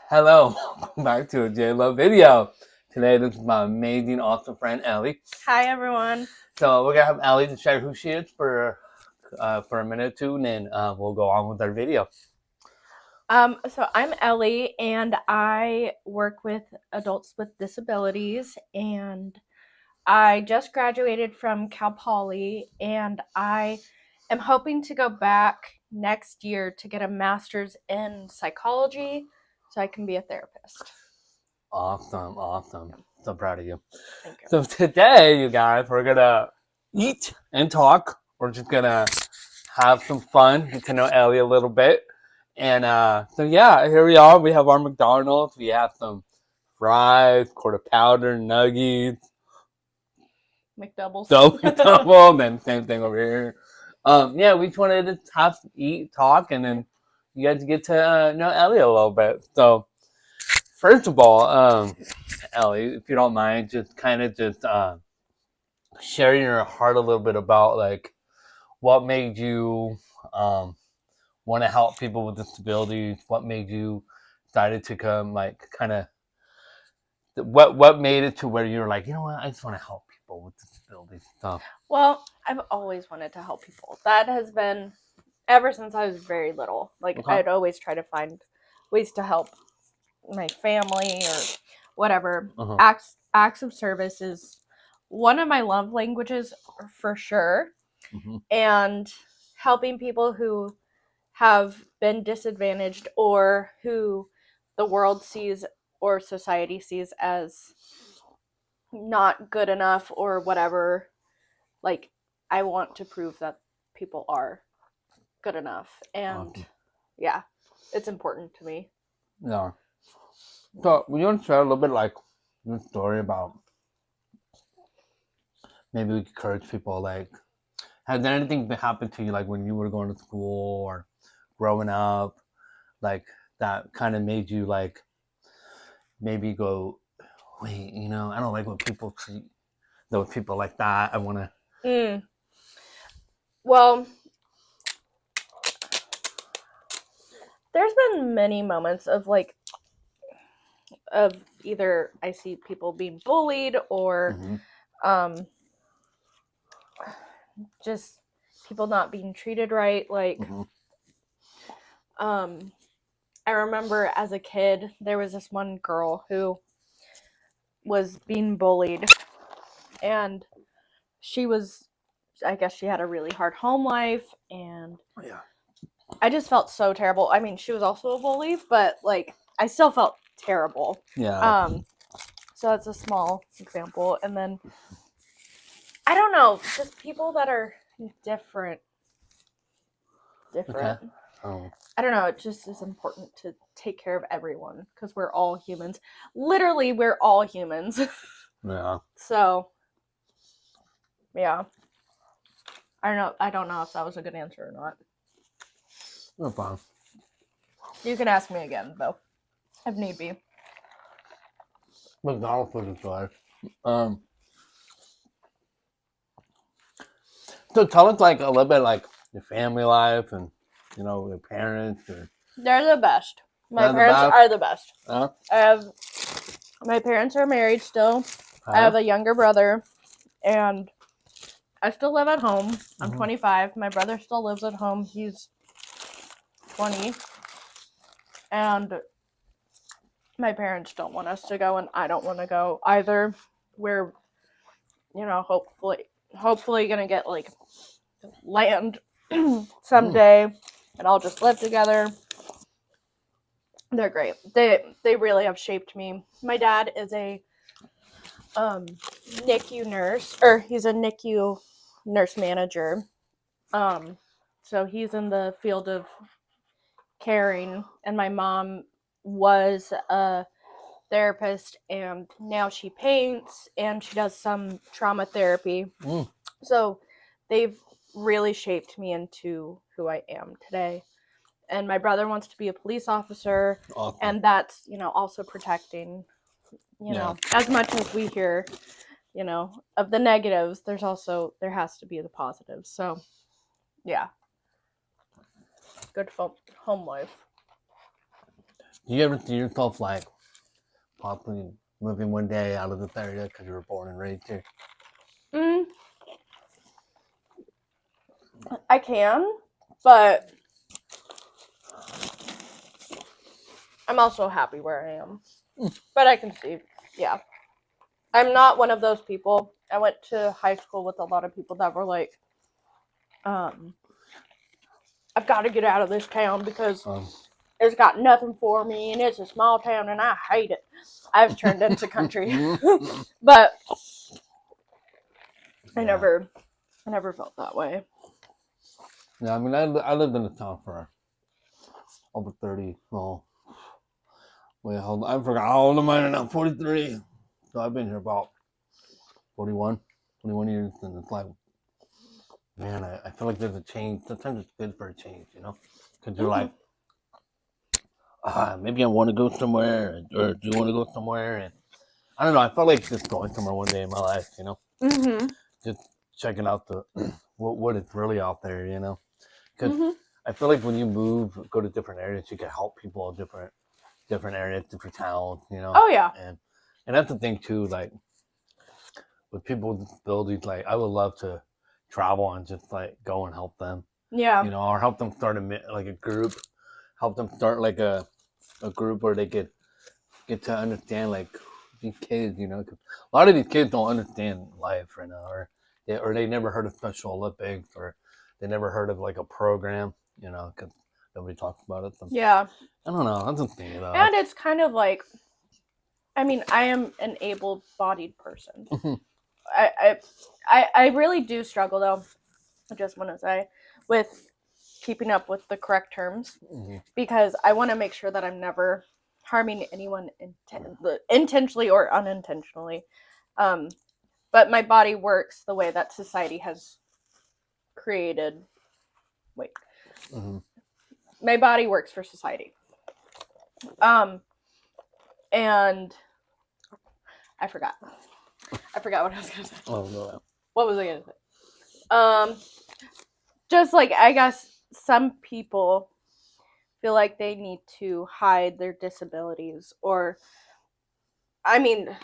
Hello, welcome back to a J-Lo video. Today, this is my amazing, awesome friend, Ellie. Hi, everyone. So we're going to have Ellie to share who she is for a minute or two, and then we'll go on with our video. So I'm Ellie, and I work with adults with disabilities, and I just graduated from Cal Poly, and I am hoping to go back next year to get a master's in psychology so I can be a therapist. Awesome. So proud of you. Thank you. So today, you guys, we're going to eat and talk. We're just going to have some fun, get to know Ellie a little bit. And so, yeah, here we are. We have our McDonald's. We have some fries, quarter pounder, nuggies. McDoubles. Double, then same thing over here. Yeah, we just wanted to have eat, talk, and then you guys get to know Ellie a little bit. So, first of all, Ellie, if you don't mind, just kind of just sharing your heart a little bit about like what made you want to help people with disabilities. What made you decided to come like kind of what made it to where you're like, you know what, I just want to help people with disabilities stuff. Well, I've always wanted to help people. That has been ever since I was very little. Like, Okay. I'd always try to find ways to help my family or whatever. Acts of service is one of my love languages for sure. And helping people who have been disadvantaged or who the world sees or society sees as not good enough or whatever, like, I want to prove that people are good enough, and yeah, it's important to me. Yeah. So, would you want to share a little bit like your story about maybe we could encourage people like, has there anything happened to you like when you were going to school or growing up, like that kind of made you like maybe go, wait, you know, I don't like when people treat those people like that. I want to. Well, there's been many moments of like of either I see people being bullied or just people not being treated right. Like, I remember as a kid, there was this one girl who was being bullied, and I guess she had a really hard home life, and I just felt so terrible. I mean, she was also a bully, but like, I still felt terrible. Yeah. So that's a small example. And then, I don't know, just people that are different. Okay. I don't know, it just is important to take care of everyone because we're all humans. Literally, we're all humans. Yeah. So, yeah. I don't know if that was a good answer or not. No problem. You can ask me again, though, if need be. McDonald's food is life. So tell us like a little bit like your family life and you know your parents. They're the best. My parents are the best. My parents are married still. I have a younger brother, and I still live at home. I'm 25. My brother still lives at home. He's 20. And my parents don't want us to go, and I don't want to go either. We're, hopefully going to get, like, land someday, and I'll just live together. They're great. They really have shaped me. My dad is a NICU nurse, or he's a NICU nurse manager. So he's in the field of caring, and my mom was a therapist, and now she paints and she does some trauma therapy. So they've really shaped me into who I am today. And my brother wants to be a police officer, and that's, also protecting, as much as we hear, of the negatives, there has to be the positives. So, yeah. Good home life. Do you ever see yourself like possibly moving one day out of this area because you were born and raised here? I can, but I'm also happy where I am. But I can see, yeah. I'm not one of those people. I went to high school with a lot of people that were like, I've got to get out of this town because it's got nothing for me and it's a small town and I hate it. I've turned into country. But I never felt that way. Yeah, I mean, I lived in the town for over 30. Well, wait, hold on. I forgot how old am I now? 43. So I've been here about 21 years, and it's like, man, I feel like there's a change. Sometimes it's good for a change, you know? Because you're like, maybe I want to go somewhere, or do you want to go somewhere? And I don't know. I felt like just going somewhere one day in my life, you know? Just checking out the what is really out there, you know? Because I feel like when you move, go to different areas, you can help people in different areas, different towns, you know? Oh, yeah. And that's the thing, too, like, with people with disabilities, like, I would love to travel and just, like, go and help them. Yeah. You know, or help them start a group, help them start, like, a group where they could get to understand, like, these kids, you know? 'Cause a lot of these kids don't understand life right now, or they never heard of Special Olympics, or they never heard of, like, a program, you know, because nobody talks about it. So, Yeah. I don't know. That's the thing, though. And it's kind of like, I mean, I am an able-bodied person. I really do struggle, though, I just want to say, with keeping up with the correct terms, because I want to make sure that I'm never harming anyone intentionally or unintentionally. But my body works the way that society has created. Wait. My body works for society. And I forgot what I was going to say. Oh, no. What was I going to say? Just like, I guess some people feel like they need to hide their disabilities, or, I mean,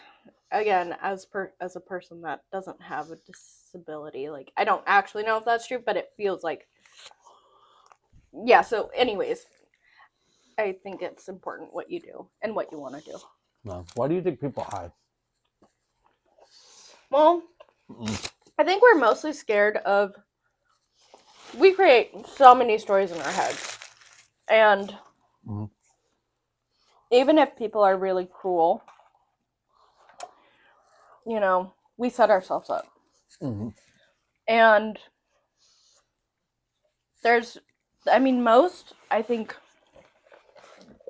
again, as a person that doesn't have a disability, like, I don't actually know if that's true, but it feels like, yeah. So anyways, I think it's important what you do and what you want to do. No. Why do you think people hide? Well, I think we're mostly scared of, we create so many stories in our heads, and even if people are really cruel, you know, we set ourselves up. And there's, I mean, I think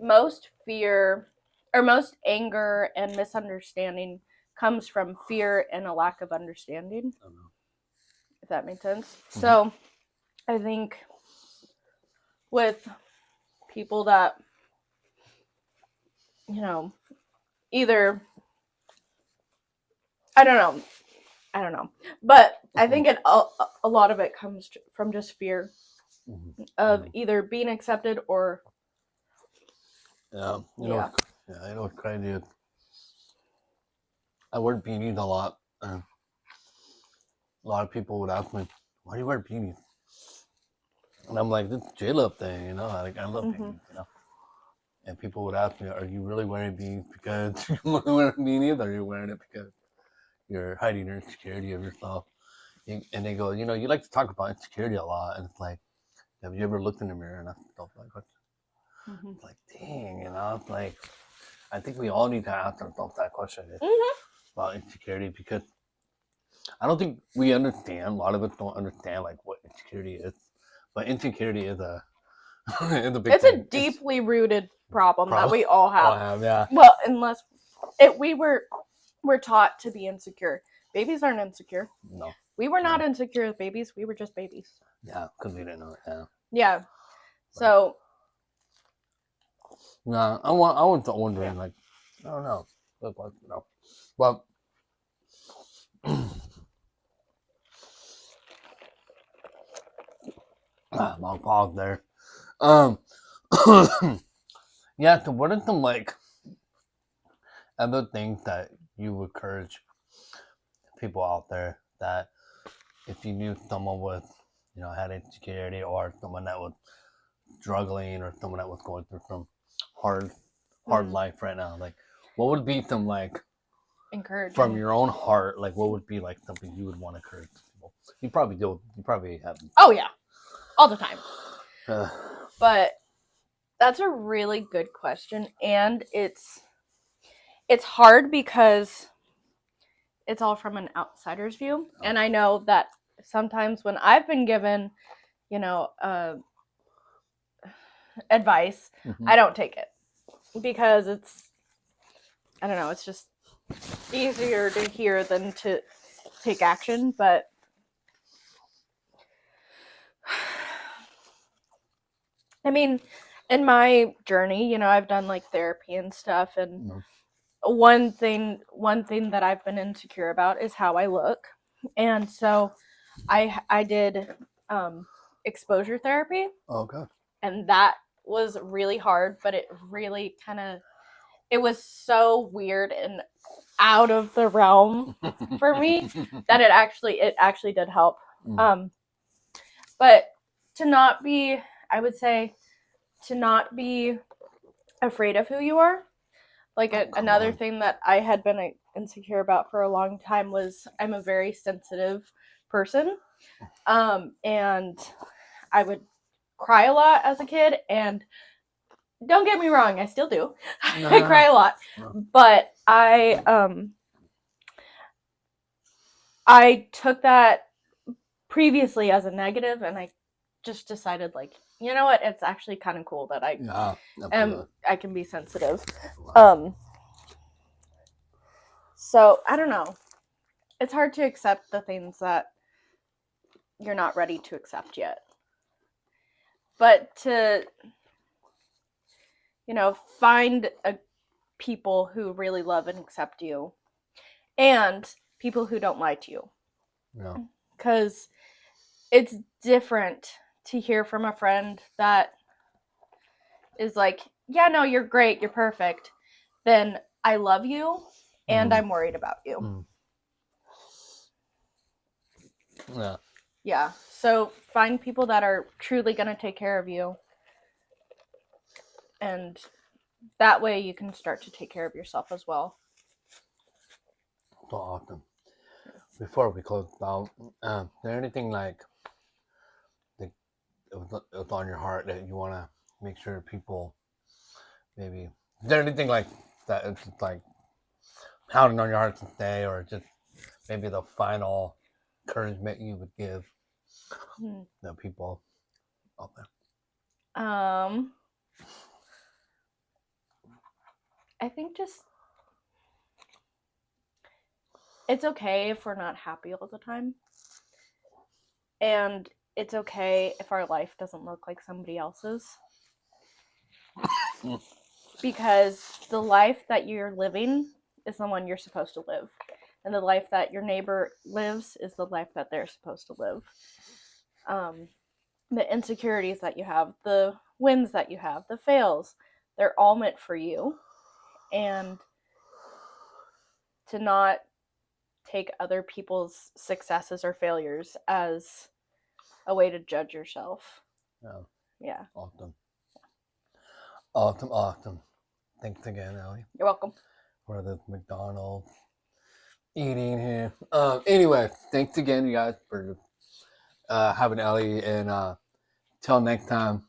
most fear or most anger and misunderstanding comes from fear and a lack of understanding, if that makes sense. So I think with people that, you know, either, I don't know, but I think a lot of it comes from just fear of either being accepted or you know what's crazy is I wear beanies a lot. A lot of people would ask me, why do you wear beanies? And I'm like, this J-Lo thing, you know, like, I love beanies, you know. And people would ask me, are you really wearing beanies because you want to wear beanies, or are you wearing it because you're hiding your insecurity of yourself? And they go, you know, you like to talk about insecurity a lot, and it's like, have you ever looked in the mirror and asked yourself that question? It's like, dang, you know, it's like, I think we all need to ask ourselves that question about insecurity, because I don't think we understand. A lot of us don't understand, like, what insecurity is, but insecurity is a it's a big thing. A deeply rooted problem that we all have. Yeah. Well, unless we're taught to be insecure. Babies aren't insecure. No. We were not insecure as babies. We were just babies. Yeah, because we didn't know it. Yeah. Yeah. So. No, I was wondering, like, I don't know. No. But long pause there. Yeah, so what are some like other things that you would encourage people out there that if you knew someone with, had insecurity or someone that was struggling or someone that was going through some hard life right now, like what would be some like Encouraging from your own heart, like what would be like something you would want to encourage people? You probably have. Oh yeah, all the time. But that's a really good question, and it's hard because it's all from an outsider's view, and I know that sometimes when I've been given, advice, I don't take it because I don't know, it's just easier to hear than to take action. But I mean, in my journey, I've done like therapy and stuff, and one thing that I've been insecure about is how I look, and so I did exposure therapy. Okay. And that was really hard, but it really it was so weird and out of the realm for me that it actually did help. But I would say to not be afraid of who you are. Like another thing that I had been insecure about for a long time was I'm a very sensitive person. And I would cry a lot as a kid, and don't get me wrong, I still do. I cry a lot. But I took that previously as a negative, and I just decided, like, you know what, it's actually kind of cool that I can be sensitive. So I don't know, it's hard to accept the things that you're not ready to accept yet, but to find people who really love and accept you, and people who don't lie to you. Yeah. Because it's different to hear from a friend that is like, yeah, no, you're great, you're perfect, than I love you and I'm worried about you. Yeah. Yeah. So find people that are truly going to take care of you. And that way you can start to take care of yourself as well. So awesome. Before we close out, is there anything like it was on your heart that you want to make sure people maybe? Is there anything like that? It's just like pounding on your heart to stay, or just maybe the final encouragement you would give the people out there? I think just it's okay if we're not happy all the time. And it's okay if our life doesn't look like somebody else's. Because the life that you're living is the one you're supposed to live. And the life that your neighbor lives is the life that they're supposed to live. The insecurities that you have, the wins that you have, the fails, they're all meant for you. And to not take other people's successes or failures as a way to judge yourself. Yeah. Awesome. Thanks again, Ellie. You're welcome. For the McDonald's eating here. Anyway, thanks again, you guys, for having Ellie. And till next time,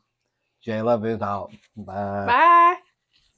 J Love is out. Bye. Bye.